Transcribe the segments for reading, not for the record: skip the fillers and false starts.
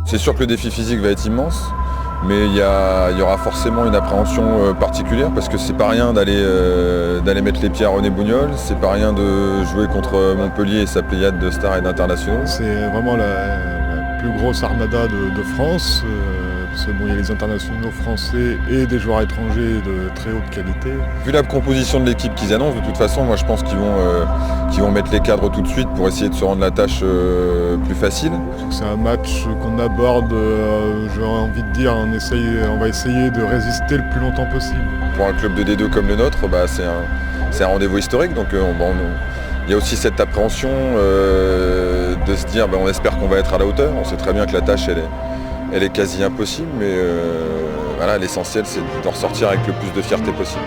C'est sûr que le défi physique va être immense, mais il y aura forcément une appréhension particulière parce que c'est pas rien d'aller mettre les pieds à René Bougnol, c'est pas rien de jouer contre Montpellier et sa pléiade de stars et d'internationaux. C'est vraiment la plus grosse armada de France, parce qu'il y a les internationaux français et des joueurs étrangers de très haute qualité. Vu la composition de l'équipe qu'ils annoncent, de toute façon, moi je pense qu'ils vont mettre les cadres tout de suite pour essayer de se rendre la tâche plus facile. C'est un match qu'on aborde, j'aurais envie de dire, on va essayer de résister le plus longtemps possible. Pour un club de D2 comme le nôtre, c'est un rendez-vous historique, donc il y a aussi cette appréhension de se dire on espère qu'on va être à la hauteur. On sait très bien que la tâche elle est quasi impossible, mais voilà, l'essentiel c'est d'en ressortir avec le plus de fierté possible.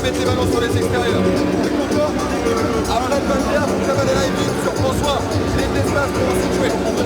Mettre les ballons sur les extérieurs. Après le ballon, vous avez la ligne sur François. Il y a de l'espace pour ensuite jouer. On peut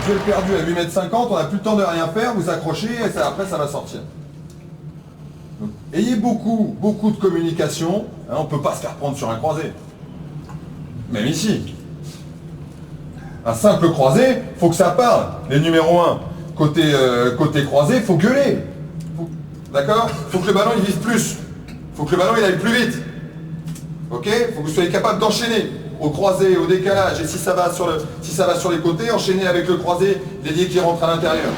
visuel perdu à 8,50 m, on n'a plus le temps de rien faire, vous accrochez et ça, après ça va sortir. Donc, ayez beaucoup de communication, hein, on ne peut pas se faire prendre sur un croisé. Même ici. Un simple croisé, il faut que ça parle. Les numéros 1, côté croisé, il faut gueuler. D'accord? Il faut que le ballon il vise plus. Il faut que le ballon il aille plus vite. Ok? Il faut que vous soyez capable d'enchaîner au croisé, au décalage. Et si ça va sur les côtés, enchaîner avec le croisé, l'ailier qui rentre à l'intérieur.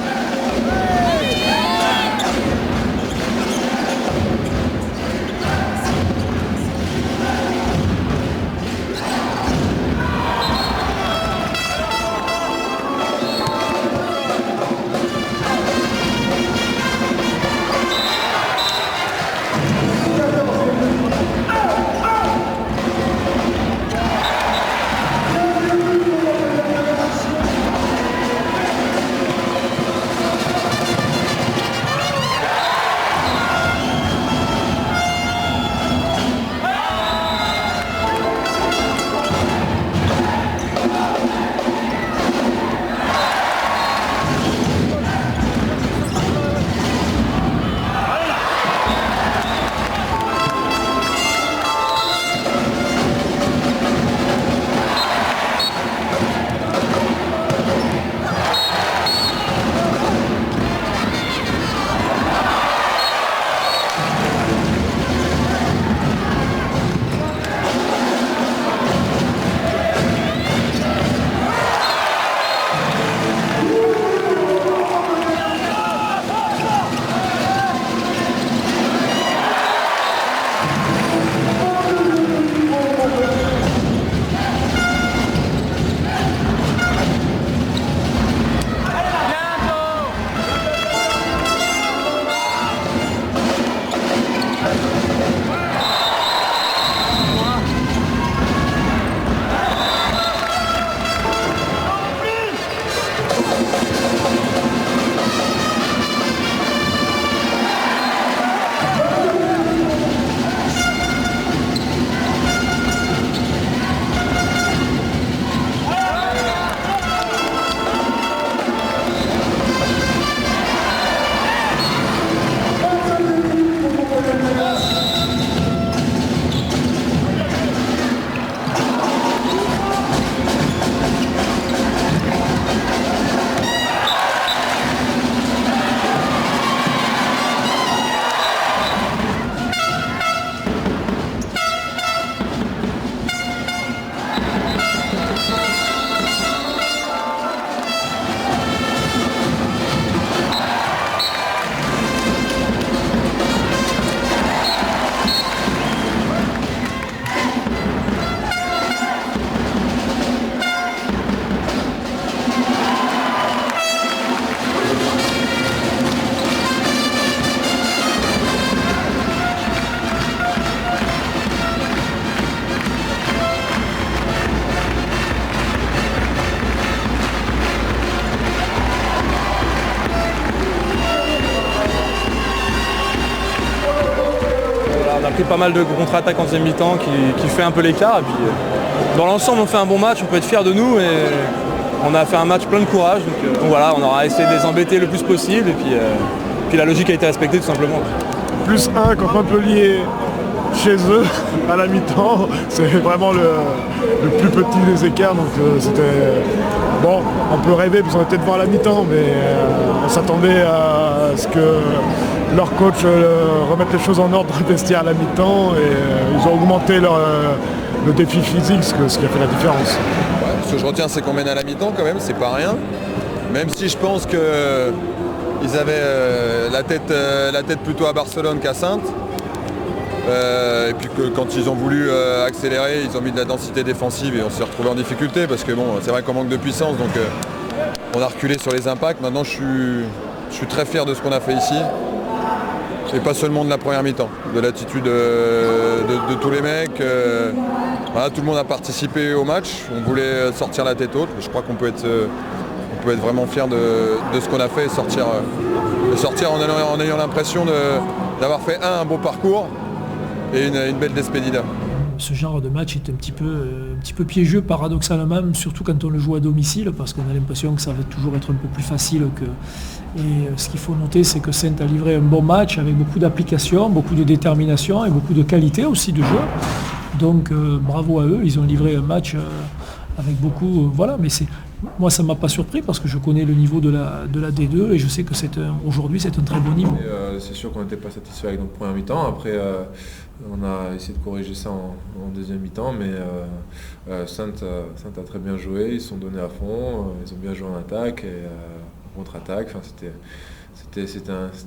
Pas mal de contre-attaques en deuxième mi-temps qui fait un peu l'écart. Et puis, dans l'ensemble, on fait un bon match, on peut être fiers de nous et on a fait un match plein de courage. Donc voilà, on aura essayé de les embêter le plus possible et puis la logique a été respectée tout simplement. Plus 1 contre Montpellier chez eux à la mi-temps, c'est vraiment le plus petit des écarts. Donc c'était bon, on peut rêver parce qu'on était devant à la mi-temps, mais on s'attendait à ce que leur coach remette les choses en ordre dans le vestiaire à la mi-temps et ils ont augmenté le défi physique, ce qui a fait la différence. Ouais, ce que je retiens, c'est qu'on mène à la mi-temps quand même, c'est pas rien. Même si je pense qu'ils avaient la tête plutôt à Barcelone qu'à Saintes. Et puis que quand ils ont voulu accélérer, ils ont mis de la densité défensive et on s'est retrouvé en difficulté parce que bon, c'est vrai qu'on manque de puissance, donc on a reculé sur les impacts. Maintenant, je suis très fier de ce qu'on a fait ici. Et pas seulement de la première mi-temps, de l'attitude de tous les mecs. Voilà, tout le monde a participé au match. On voulait sortir la tête haute. Je crois qu'on peut être vraiment fier de ce qu'on a fait et sortir en ayant l'impression d'avoir fait un beau parcours et une belle despedida. ce genre de match est un petit peu piégeux paradoxalement, surtout quand on le joue à domicile, parce qu'on a l'impression que ça va toujours être un peu plus facile que... Et ce qu'il faut noter, c'est que Saintes a livré un bon match avec beaucoup d'application, beaucoup de détermination et beaucoup de qualité aussi de jeu. Donc bravo à eux, ils ont livré un match avec beaucoup... voilà, mais moi ça ne m'a pas surpris parce que je connais le niveau de la D2 et je sais que aujourd'hui c'est un très bon niveau. C'est sûr qu'on n'était pas satisfait avec notre première mi-temps. Après, on a essayé de corriger ça en deuxième mi-temps, mais Saintes a très bien joué, ils se sont donnés à fond, ils ont bien joué en attaque et en contre-attaque. Enfin, c'était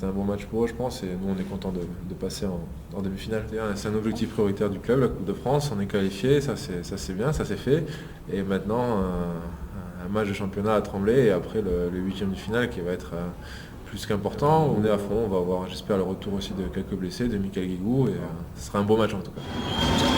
un bon match pour eux, je pense, et nous on est content de passer en demi-finale. C'est un objectif prioritaire du club, la Coupe de France, on est qualifié, ça c'est bien, ça c'est fait. Et maintenant, un match de championnat à Tremblay et après le huitième de finale qui va être plus qu'important. On est à fond, on va avoir, j'espère, le retour aussi de quelques blessés, de Michael Guigou, et ce sera un beau match en tout cas.